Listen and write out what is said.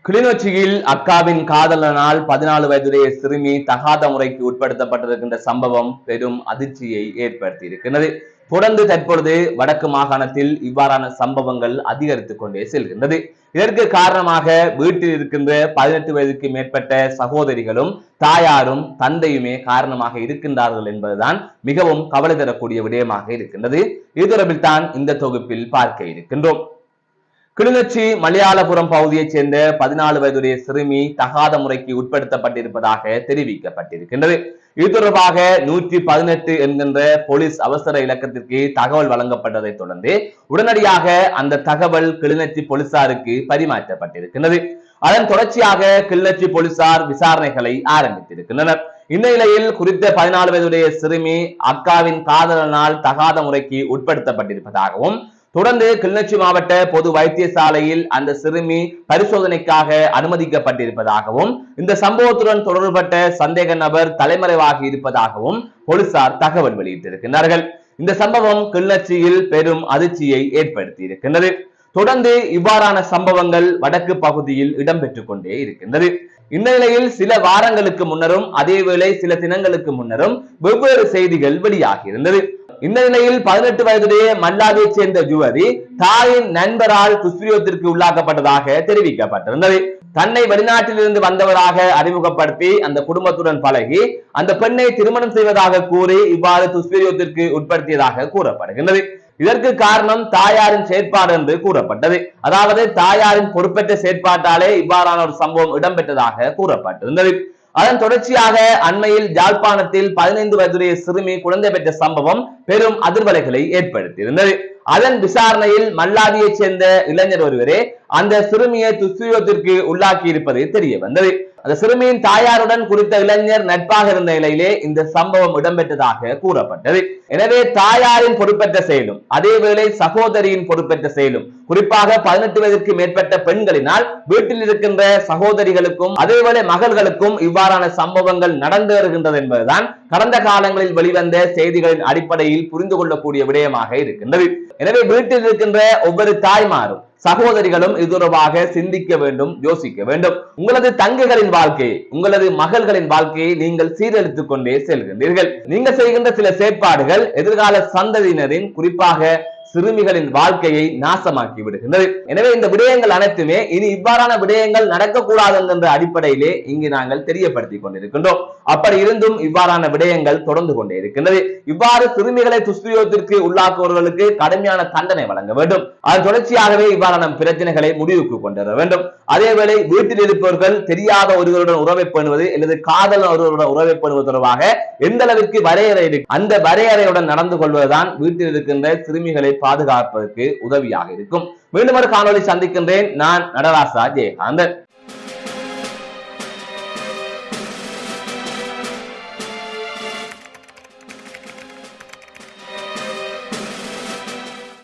கிளிநொச்சியில் அக்காவின் காதலனால் 14 வயதுடைய சிறுமி தகாத முறைக்கு உட்படுத்தப்பட்டிருக்கின்ற சம்பவம் பெரும் அதிர்ச்சியை ஏற்படுத்தி இருக்கின்றது. தொடர்ந்து தற்பொழுது வடக்கு மாகாணத்தில் இவ்வாறான சம்பவங்கள் அதிகரித்துக் கொண்டே செல்கின்றது. இதற்கு காரணமாக வீட்டில் இருக்கின்ற 18 வயதுக்கு மேற்பட்ட சகோதரிகளும் தாயாரும் தந்தையுமே காரணமாக இருக்கின்றார்கள் என்பதுதான் மிகவும் கவலை தரக்கூடிய விடயமாக இருக்கின்றது. இது தொடர்பில் தான் இந்த தொகுப்பில் பார்க்க இருக்கின்றோம். கிளிநொச்சி மலையாளபுரம் பகுதியைச் சேர்ந்த 14 வயதுடைய சிறுமி தகாத முறைக்கு உட்படுத்தப்பட்டிருப்பதாக தெரிவிக்கப்பட்டிருக்கின்றது. இது தொடர்பாக 118 என்கின்ற போலீஸ் அவசர இலக்கத்திற்கு தகவல் வழங்கப்பட்டதை தொடர்ந்து உடனடியாக அந்த தகவல் கிளிநொச்சி போலீசாருக்கு பரிமாற்றப்பட்டிருக்கின்றது. அதன் தொடர்ச்சியாக கிளிநொச்சி போலீசார் விசாரணைகளை ஆரம்பித்திருக்கின்றனர். இந்த நிலையில் குறித்த 14 வயதுடைய சிறுமி அக்காவின் காதலனால் தகாத முறைக்கு உட்படுத்தப்பட்டிருப்பதாகவும் தொடர்ந்து கிளிநொச்சி மாவட்ட பொது வைத்தியசாலையில் அந்த சிறுமி பரிசோதனைக்காக அனுமதிக்கப்பட்டிருப்பதாகவும் இந்த சம்பவத்துடன் தொடர்பட்ட சந்தேக நபர் தலைமறைவாகி இருப்பதாகவும் போலீசார் தகவல் வெளியிட்டிருக்கிறார்கள். இந்த சம்பவம் கிளிநொச்சியில் பெரும் அதிர்ச்சியை ஏற்படுத்தி இருக்கின்றது. தொடர்ந்து இவ்வாறான சம்பவங்கள் வடக்கு பகுதியில் இடம்பெற்றுக் கொண்டே இருக்கின்றது. இந்த நிலையில் சில வாரங்களுக்கு முன்னரும் அதேவேளை சில தினங்களுக்கு முன்னரும் வெவ்வேறு செய்திகள் வெளியாகி இருந்தது. இந்த நிலையில் 18 வயதுடைய மல்லாதியை சேர்ந்த யுவதி தாயின் நண்பரால் துஷ்பிரயோகத்திற்கு உள்ளாக்கப்பட்டதாக தெரிவிக்கப்பட்டிருந்தது. தன்னை வெளிநாட்டிலிருந்து வந்தவராக அறிமுகப்படுத்தி அந்த குடும்பத்துடன் பழகி அந்த பெண்ணை திருமணம் செய்வதாக கூறி இவ்வாறு துஷ்பிரயோகத்திற்கு உட்படுத்தியதாக கூறப்படுகின்றது. இதற்கு காரணம் தாயாரின் செயற்பாடு என்று கூறப்பட்டது. அதாவது தாயாரின் பொறுப்பற்ற செயற்பாட்டாலே இவ்வாறான ஒரு சம்பவம் இடம்பெற்றதாக கூறப்பட்டிருந்தது. அதன் தொடர்ச்சியாக அண்மையில் யாழ்ப்பாணத்தில் 15 வயதுடைய சிறுமி குழந்தை பெற்ற சம்பவம் பெரும் அதிர்வலைகளை ஏற்படுத்தியிருந்தது. அதன் விசாரணையில் மல்லாதியைச் சேர்ந்த இளைஞர் ஒருவரே அந்த சிறுமியை துஷ்பிரயோகத்திற்கு உள்ளாக்கி இருப்பது தெரிய வந்தது. அந்த சிறுமியின் தாயாருடன் குறித்த இளைஞர் நட்பாக இருந்த நிலையிலே இந்த சம்பவம் இடம்பெற்றதாக கூறப்பட்டது. எனவே தாயாரின் பொறுப்பற்ற செயலும் அதேவேளை சகோதரியின் பொறுப்பற்ற செயலும் குறிப்பாக 18 வயதிற்கு மேற்பட்ட பெண்களினால் வீட்டில் இருக்கின்ற சகோதரிகளுக்கும் அதேவேளை மகள்களுக்கும் இவ்வாறான சம்பவங்கள் நடந்து வருகின்றது என்பதுதான் கடந்த காலங்களில் வெளிவந்த செய்திகளின் அடிப்படையில் புரிந்து கொள்ளக்கூடிய விடயமாக இருக்கின்றது. எனவே வீட்டில் இருக்கின்ற ஒவ்வொரு தாய்மாரும் சகோதரிகளும் இது தொடர்பாக சிந்திக்க வேண்டும், யோசிக்க வேண்டும். உங்களது தங்கைகளின் வாழ்க்கையை உங்களது மகள்களின் வாழ்க்கையை நீங்கள் சீரழித்துக் கொண்டே செல்கின்றீர்கள். நீங்கள் செய்கின்ற சில செயற்பாடுகள் எதிர்கால சந்ததியினரின் குறிப்பாக சிறுமிகளின் வாழ்க்கையை நாசமாக்கி விடுகின்றது. எனவே இந்த விடயங்கள் அனைத்துமே இனி இவ்வாறான விடயங்கள் நடக்கக்கூடாது என்ற அடிப்படையிலே இங்கு நாங்கள் தெரியப்படுத்திக் கொண்டிருக்கின்றோம். அப்படி இருந்தும் இவ்வாறான விடயங்கள் தொடர்ந்து கொண்டே இருக்கின்றது. இவ்வாறு சிறுமிகளை துஷ்பிரயோகத்திற்கு உள்ளாக்குவர்களுக்கு கடுமையான தண்டனை வழங்க வேண்டும். அதன் தொடர்ச்சியாகவே இவ்வாறான பிரச்சனைகளை முடிவுக்கு கொண்டு வர வேண்டும். அதேவேளை வீட்டில் இருப்பவர்கள் தெரியாத ஒருவருடன் உறவை பண்ணுவது அல்லது காதல் ஒருவருடன் உறவை பண்ணுவது தொடர்பாக எந்த அளவிற்கு வரையறை அந்த வரையறையுடன் நடந்து கொள்வதுதான் வீட்டில் இருக்கின்ற சிறுமிகளை பாதுகாப்பதற்கு உதவியாக இருக்கும். மீண்டும் ஒரு காணொலி சந்திக்கின்றேன். நான் நடராசா ஜெயகாந்தன்.